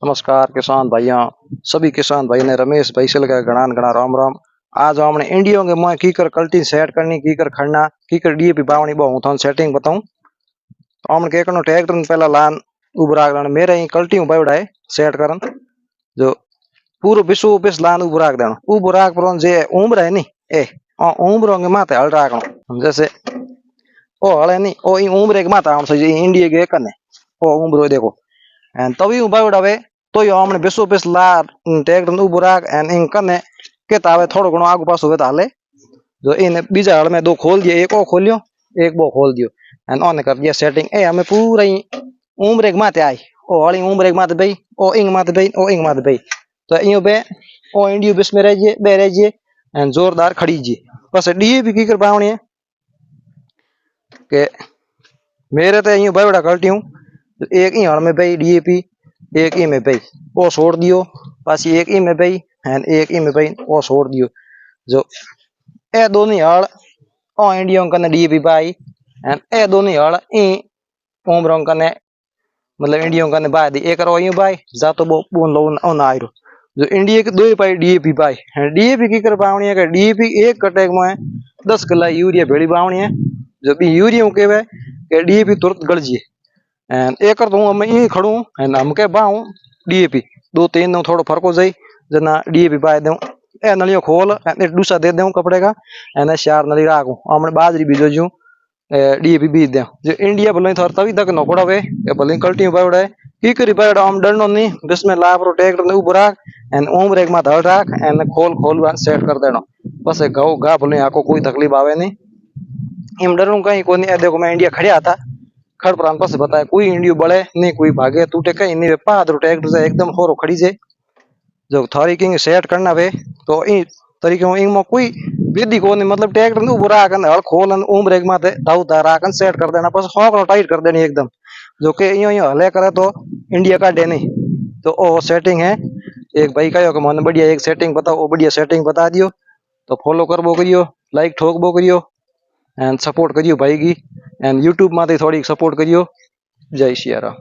नमस्कार किसान भाइयों, सभी किसान भाई ने रमेश भाई से लगा घना राम राम। आज हमने इंडियो के मैं कीकर कल्टी सेट करनी कीकर खड़ना कीकर डीएपी बावनी बहु थान सेटिंग बताऊं। तो हमने केकनो ट्रैक्टर पहला लान उबराग लान मेरे ही कल्टी बावड़ा है सेट करन जो पूरो विश्व पिस लान उबराग देनो उबराग पर जे उम्र है नी ए उम्र के माथे हल राखनो जैसे ओ हले नी ओ उम्र के माथा हम से इंडिया के कने ओ उम्र देखो एंड तभी बावड़ा वे तो यो हमने बेसो बेस ला ट्रैक्टर उबो राख एंड इन कने केता आवे थोड़ो घणो आगु पासो वे हाले जो इन बीजा हल में दो खोल दिए एक ओ खोलियो एक बो खोल दियो एंड ऑन कर दिया सेटिंग ए हमें पूरा ही उम्र एक माते आई ओ हली उम्र एक माते भाई ओ इंग माते भाई ओ इंग माते भाई तो इयो बे ओ इंडियो बिस में रहिए बे रहिए एंड जोरदार खड़ी जी बस डीएपी की कर पावणी है के मेरे तो इयो बड़ा गलती हूं एक ही हल में भाई डीएपी एक ही में भाई वो छोड़ दियो पास एक ही में भाई एंड एक ही में भाई वो छोड़ दियो जो ए दोनों हल ओ इंडिया कने डीएपी भाई एंड ए दोनों हल ई उम्र कने मतलब इंडिया कने भाई दी एक रो ई भाई जा तो बो बोन लो ओ ना आइरो जो इंडिया के दो भाई डीएपी भाई डीएपी की कर पावणी है कि डीएपी एक कटेक में 10 किलो यूरिया भेड़ी पावणी है जो भी यूरिया केवे कि डीएपी तुरंत गल जी एंड एक कर दूं मैं ई खड़ू एंड हम के बाऊ डीएपी दो तीन दो थोड़ो फर्क हो जाई जना डीएपी पाए दूं ए नलियो खोल एंड दूसरा दे दूं कपड़े का एंड चार नली राखूं हमने बाजरी बीजो जूं डीएपी बीज दे जो इंडिया भले थर तभी तक नोकड़ा वे ए भले कल्टी बावड़ा है की करी बावड़ा हम डरनो नहीं बिस्मिल्लाह लाभ रो ट्रैक्टर ने ऊपर राख एंड उम्र एक माथ हल राख एंड खोल सेट कर देनो बस गाओ गा भले आको कोई तकलीफ आवे नहीं इम डरूं कहीं कोनी ए देखो मैं इंडिया खड़िया था खड़ प्रांत पास बताया कोई इंडियो बड़े नहीं कोई भागे टूटे कहीं नहीं पादर ट्रैक्टर से एकदम होरो खड़ी जे जो थारी किंग सेट करना वे तो ई तरीके में इनमें कोई विधि को नहीं मतलब ट्रैक्टर ने ऊपर आकन हल खोलन उम्र एक माथे दाऊ तार आकन सेट कर देना बस होकरो टाइट कर देनी एकदम जो के यो हले करे तो इंडिया का डे नहीं तो ओ सेटिंग है एक भाई कहो कि मन बढ़िया एक सेटिंग बताओ वो बढ़िया सेटिंग बता दियो तो फॉलो करबो करियो लाइक ठोकबो करियो एंड सपोर्ट करियो भाई की एंड यूट्यूब माथे थोड़ी सपोर्ट करियो जय श्री राम।